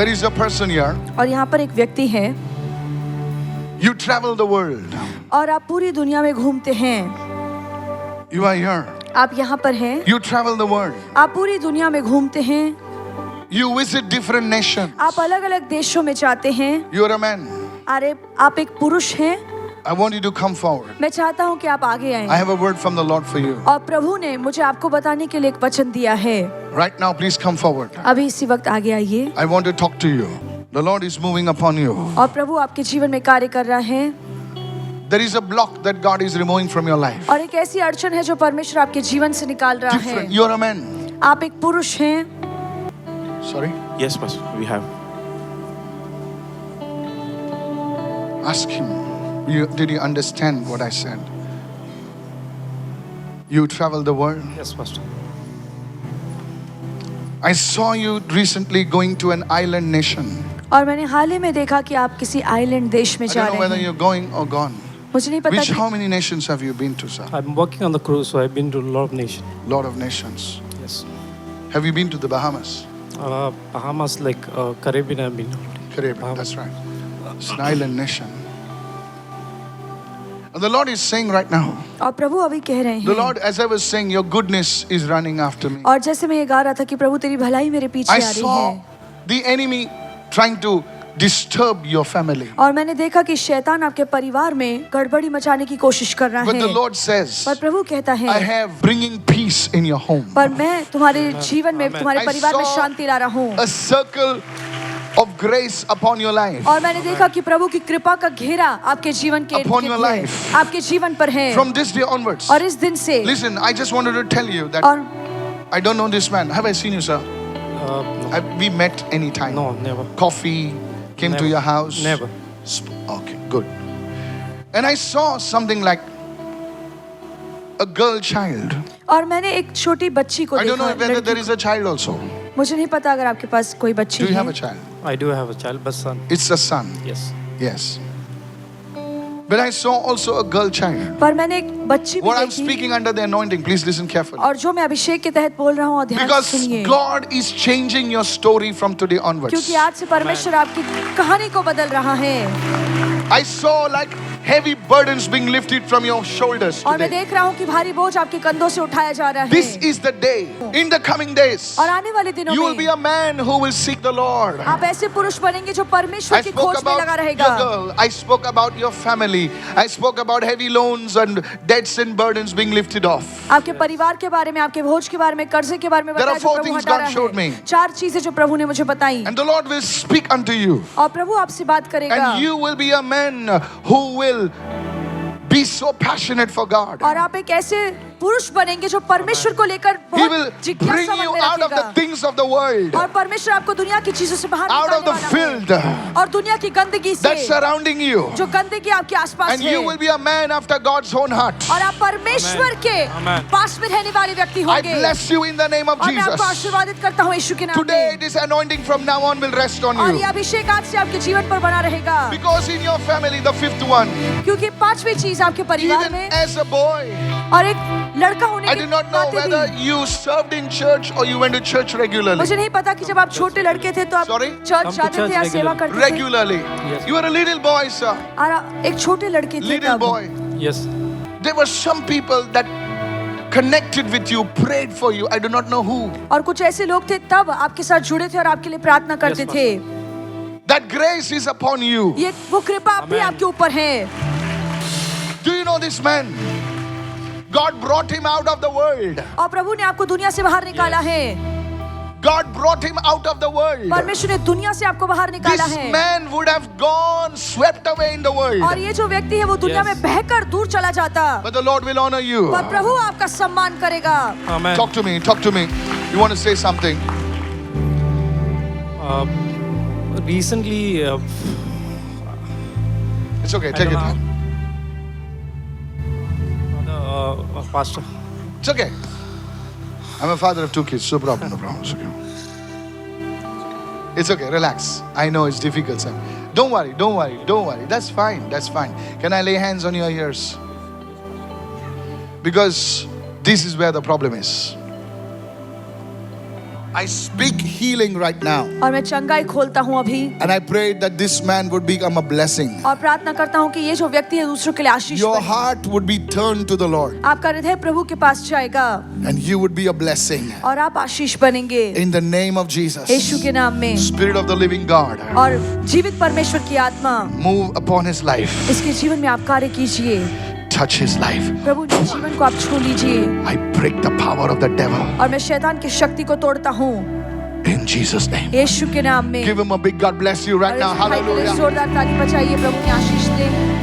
There is a person here. और यहाँ पर एक व्यक्ति है You travel the world. और आप पूरी दुनिया में घूमते हैं। You are here. आप यहाँ पर हैं। You travel the world. आप पूरी दुनिया में घूमते हैं। You visit different nations. आप अलग अलग देशों में जाते हैं। You are a man. अरे आप एक पुरुष हैं। I want you to come forward. मैं चाहता हूँ कि आप आगे I आएं। have a word from the Lord for you. और प्रभु ने मुझे आपको बताने के लिए एक वचन दिया है। Right now, please come forward. अभी इसी वक्त आगे आइए। I want to talk to you. The Lord is moving upon you. और प्रभु आपके जीवन में कार्य कर रहा है। There is a block that God is removing from your life. और एक ऐसी अड़चन है जो परमेश्वर आपके जीवन से निकाल रहा है। Different. You are a man. आप एक पुरुष हैं। Sorry? Yes, Pastor, we have. Ask him. Did you understand what I said? You travel the world. Yes, Pastor. I saw you recently going to an island nation. और मैंने हाल ही में देखा कि आप किसी आइलैंड देश में I जा don't know रहे whether हैं। you're going or gone. मुझे नहीं पता Which, कि how many nations have you been to, sir? I'm working on the cruise, so I've been to a lot of nations. Lot of nations. Yes. Have you been to the Bahamas? Bahamas, like Caribbean, I've been already. Caribbean, Bahamas. that's right. It's an island nation. And the Lord is saying right now, और प्रभु अभी कह रहे the हैं। Lord, as I was saying, your goodness is running after me. और जैसे मैं ये गा रहा था कि प्रभु तेरी भलाई मेरे पीछे I आ रही saw है। the enemy trying to disturb your family. और मैंने देखा कि शैतान आपके परिवार में गड़बड़ी मचाने की कोशिश कर रहा But the है। Lord says, पर प्रभु कहता I है have bringing peace in your home. पर मैं तुम्हारे जीवन में तुम्हारे I परिवार में saw शांति ला रहा हूँ। a circle of grace upon your life. और मैंने देखा कि प्रभु की कृपा का घेरा आपके जीवन के Upon your इर्द-गिर्द है, life. आपके जीवन पर है। From this day onwards. और इस दिन से Listen, I just wanted to tell you that और I don't know this man. Have I seen you, sir? No. We met any time. No, never. Coffee, came to Never. your house. Never. Okay, good. And I saw something like a girl child. और मैंने एक छोटी बच्ची को I don't know देखा। whether there लड़की is a child also. को। मुझे नहीं पता अगर आपके पास कोई बच्ची Do you have a है। child? I do have a child, but son. It's a son. Yes. Yes. But I saw also a girl child. पर मैंने एक बच्ची भी What I'm देखी। speaking under the anointing, please listen carefully. और जो मैं अभिषेक के तहत बोल रहा हूँ और ध्यान से Because सुनिए। God is changing your story from today onwards. क्योंकि आज से परमेश्वर आपकी कहानी को बदल रहा है। I saw like heavy burdens being lifted from your shoulders और मैं today. देख रहा हूँ कि भारी बोझ आपके कंधों से उठाया जा रहा This है। is the day. In the coming days, और आने वाले दिनों you will be में a man who will seek the Lord. आप ऐसे पुरुष बनेंगे जो परमेश्वर I की spoke खोज में about लगा your रहेगा। girl. I spoke about your family. I spoke about heavy loans and debts and burdens being lifted off. आपके परिवार के बारे में, आपके भोज के बारे में, कर्जे के बारे में There बताया are जो 4 प्रभु things हटा God showed रहा me. है। 4 चीजें जो प्रभु ने मुझे बताई And the Lord will speak unto you. और प्रभु आपसे बात करेगा। And you will be a man who will be so passionate for God. और आप एक ऐसे पुरुष बनेंगे जो परमेश्वर को लेकर He will बहुत जिज्ञासा bring मन you में out of the रखेगा। things of the world, और परमेश्वर आपको दुनिया की चीजों से बाहर out of निकालने the वाला field है। और दुनिया की गंदगी से that's surrounding you. जो गंदगी आपके आसपास And है। you will be a man after God's own heart. और आप परमेश्वर के Amen. पास में रहने वाले व्यक्ति I होंगे। bless you in the name of और मैं आपको Jesus. आशीर्वादित करता हूँ यीशु के नाम Today, में। this anointing from now on will rest on और you. ये अभिषेक आज से आपके जीवन पर बना रहेगा। Because in your family, the 5th one, क्योंकि 5वीं चीज आपके परिवार even में as a boy, और एक लड़का होने I के did not know नाते whether भी you served in church or you went to church regularly. मुझे नहीं पता कि जब आप छोटे लड़के थे तो आप Sorry? चर्च हम तो जाते थे church या सेवा regularly. करते थे। Regularly. Yes. You were a little boy, sir. और आप एक छोटे लड़के थे Little तब। boy. Yes. There were some people that connected with you, prayed for you. I do not know who. और कुछ ऐसे लोग थे तब आपके साथ जुड़े थे और आपके लिए प्रार्थना करते Yes, थे। That grace is upon you. ये वो कृपा भी Amen. आपके ऊपर है। Do you know this man? God brought him out of the world. और प्रभु ने आपको दुनिया से बाहर निकाला है। God brought him out of the world. परमेश्वर ने दुनिया से आपको बाहर निकाला This है। man would have gone, swept away in the world. और ये जो व्यक्ति है वो दुनिया Yes. में बहकर दूर चला जाता। But the Lord will honor you. पर प्रभु आपका सम्मान करेगा। Amen. Talk to me, talk to me. You want to say something? Recently, It's okay, take it. Pastor. It's okay. I'm a father of 2 kids, no problem, no problem. It's okay. It's okay, relax. I know it's difficult, sir. Don't worry, don't worry, don't worry. That's fine, that's fine. Can I lay hands on your ears? Because this is where the problem is. I speak healing right now. और मैं चंगाई खोलता हूँ अभी And I pray that this man would become a blessing. और प्रार्थना करता हूँ कि ये जो व्यक्ति है दूसरों के लिए आशीष Your बने। heart would be turned to the Lord. आपका हृदय प्रभु के पास जाएगा And you would be a blessing. और आप आशीष बनेंगे In the name of Jesus. यीशु के नाम में। Spirit of the living God, और जीवित परमेश्वर की आत्मा move upon his life. इसके जीवन में आप कार्य कीजिए। Touch his life. प्रभु के जीवन को आप छू लीजिए I break the power of the devil. और मैं शैतान की शक्ति को तोड़ता हूँ In Jesus' name. यीशु के नाम में। Give him a big God bless you right और now. इस भाई को एक Hallelujah. जोरदार ताली बजाइए, प्रभु ने आशीष दे।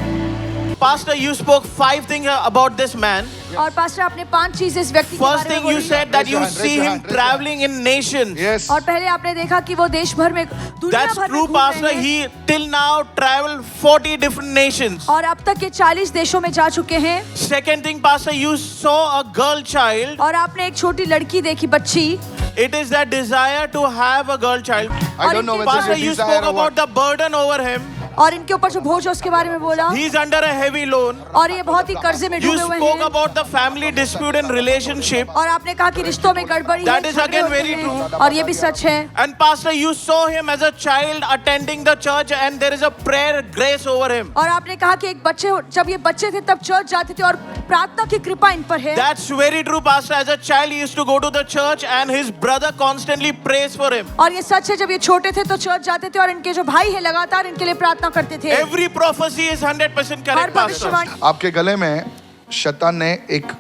Pastor, you spoke 5 things about this man. और पास्टर आपने 5 चीजें इस व्यक्ति के First बारे में thing you बोली। said that Raise your you hand, see raise your him hand, raise your traveling in nations. Yes. और पहले आपने देखा कि वो देश भर में दुनिया That's भर में true, घूम Pastor. रहे हैं He till now traveled 40 different nations. और अब तक ये 40 देशों में जा चुके हैं। Second thing, Pastor, you saw a girl child. और आपने एक छोटी लड़की देखी, बच्ची। It is that desire to have a girl child. I don't know whether Pastor, it's a you desire spoke or about what. the burden over him. और इनके ऊपर जो बोझ है उसके बारे में बोला He's under a heavy loan. और ये बहुत ही कर्जे में You डूबे हुए spoke हैं। about the family dispute and relationship. और आपने कहा कि रिश्तों में गड़बड़ी है, That is झगड़े again होते very हैं। true. और ये भी सच है। And Pastor, you saw him as a child attending the church and there is a prayer grace over him. और आपने कहा कि एक बच्चे जब ये बच्चे थे तब चर्च जाते थे और प्रार्थना की कृपा इन पर है। That's very true, Pastor. As a child, he used to go to the church and his brother constantly prays for him. और ये सच है, जब ये छोटे थे तो चर्च जाते थे और इनके जो भाई है लगातार इनके लिए प्रार्थना करते थे। Every prophecy is 100% her correct, Pastor. भविष्यवाणी आपके गले में शैतान ने एक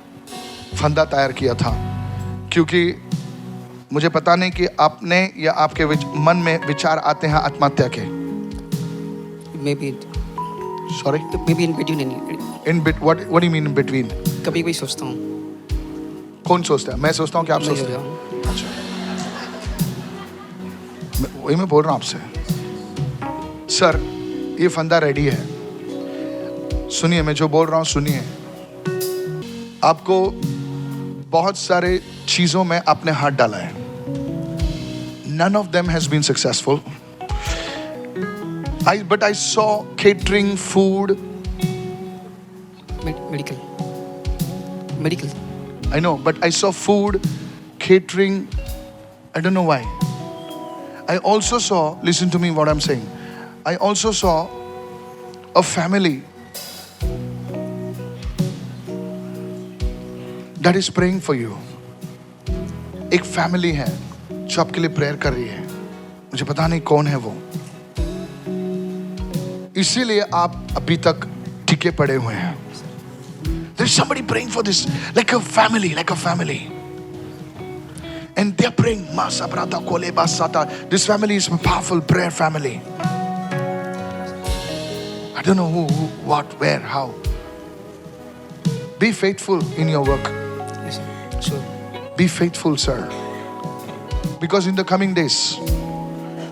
फंदा तैयार किया था, क्योंकि मुझे पता नहीं कि आपने या आपके मन में विचार आते हैं आत्महत्या के। Maybe sorry, in between in bit what do you mean in between? कभी कभी सोचता हूँ कौन सोचता है? मैं सोचता हूँ कि आप मैं सोचते सोचता हैं? हूँ अच्छा, वही मैं बोल रहा हूँ आपसे। सर, ये फंदा रेडी है। सुनिए, मैं जो बोल रहा हूँ सुनिए। आपको बहुत सारे चीजों में आपने हाथ डाला है। None of them has been successful. But I saw catering, food. medical I know, but I saw food, catering. I don't know why. I also saw, listen to me what I'm saying. I also saw a family that is praying for you. एक family है जो आपके लिए prayer कर रही है। मुझे पता नहीं कौन है वो, इसीलिए आप अभी तक टिके पड़े हुए हैं। There's somebody praying for this, like a family, and they're praying. Masa brata kole basata. This family is a powerful prayer family. I don't know who, what, where, how. Be faithful in your work. yes sir sure Be faithful, sir. Because in the coming days,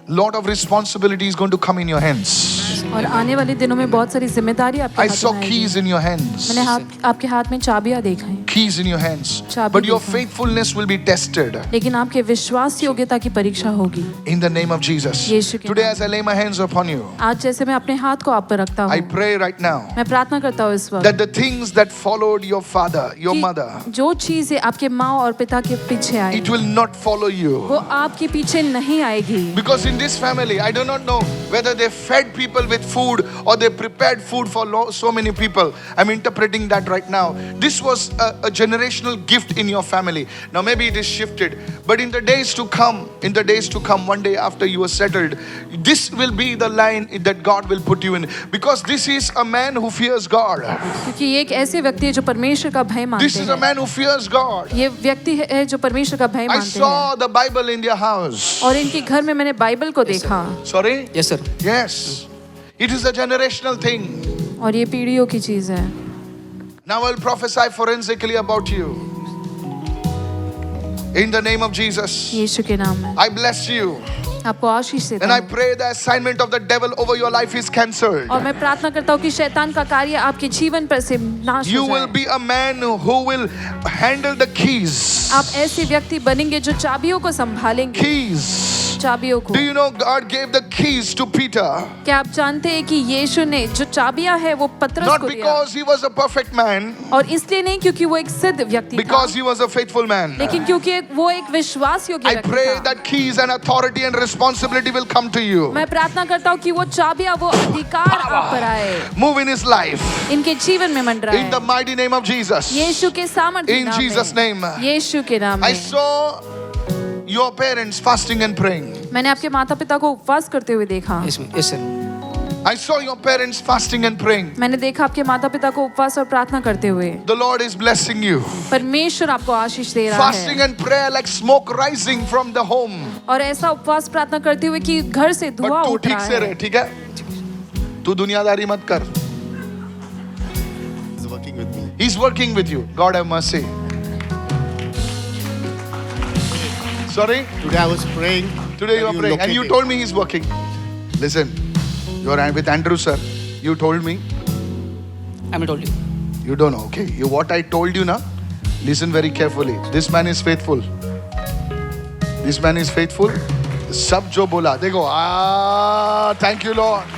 lot of responsibility is going to come in your hands. और आने वाले दिनों में बहुत सारी जिम्मेदारी आपके I हाथ saw में आएगी। keys in your hands. मैंने आपके हाथ में चाबियां देखा है, Keys in your hands. चाबी But your देखा। faithfulness will be tested लेकिन आपके विश्वास योग्यता की परीक्षा होगी। in the name of Jesus. यीशु के Today, नाम। as I lay my hands upon you, आज जैसे मैं अपने हाथ को आप पर रखता I हूँ, pray right now मैं प्रार्थना करता हूँ इस वक्त that the things that followed your father, your कि mother, जो चीजें आपके माँ और पिता के पीछे आई it will not follow वो you. आपके पीछे नहीं आएगी। Because in this family, I do not know whether they fed people with food or they prepared food for so many people. I'm interpreting that right now. This was a generational gift in your family. Now maybe it is shifted, but in the days to come, one day after you are settled, this will be the line that God will put you in. Because this is a man who fears God. क्योंकि ये एक ऐसे व्यक्ति है जो परमेश्वर का भय मानते This is a हैं। man who fears God. ये व्यक्ति है जो परमेश्वर का भय I मानते हैं। saw the Bible in their house. और इनके घर में मैंने बाइबल को देखा। Sorry? yes sir Yes. It is a generational thing. और ये पीढ़ियों की चीज है। Now I'll prophesy forensically about you. In the name of Jesus, यीशु के नाम में I bless you. आपको आशीष देता And I हूँ। pray the assignment of the devil over your life is cancelled. और मैं प्रार्थना करता हूँ कि शैतान का कार्य आपके जीवन पर से नाश You हो will जाए। be a man who will handle the keys. आप ऐसे व्यक्ति बनेंगे जो चाबियों को संभालेंगे। Keys. चाबियों को। Do you know God gave the keys to Peter? क्या आप जानते हैं कि यीशु ने जो चाबियां है वो पतरस Not को दिया, because he was a perfect man, और इसलिए नहीं क्योंकि वो एक सिद्ध व्यक्ति था, because he was a faithful man. लेकिन क्योंकि वो एक विश्वास योग्य I व्यक्ति pray था। that keys and authority and responsibility will come to you. मैं प्रार्थना करता हूँ कि वो चाबियां, वो अधिकार आप पर आए, Move in his life. इनके जीवन में मंडराए। In the mighty name of Jesus. यीशु के सामर्थ्य In नाम Jesus' में, name. यीशु के नाम I में। saw your parents fasting and praying. मैंने आपके माता पिता को उपवास करते हुए देखा। Yes, ma'am. Yes, sir. I saw your parents fasting and praying. मैंने देखा आपके माता पिता को उपवास और प्रार्थना करते हुए। The Lord is blessing you. परमेश्वर आपको आशीष दे रहा Fasting है, and prayer like smoke rising from the home. और ऐसा उपवास प्रार्थना करते हुए कि घर से धुआं But तू उठ ठीक रहा से रहे, है। ठीक है? तू दुनियादारी मत कर. He's working with me. He's working with you. God have mercy. Sorry? Today I was praying. Today you are that praying and you locate told me he's working. Listen, you are with Andrew sir. You told me. I'm not told you. You don't know, okay? You what I told you now? Listen very carefully. This man is faithful. This man is faithful. सब जो बोला देखो, thank you Lord.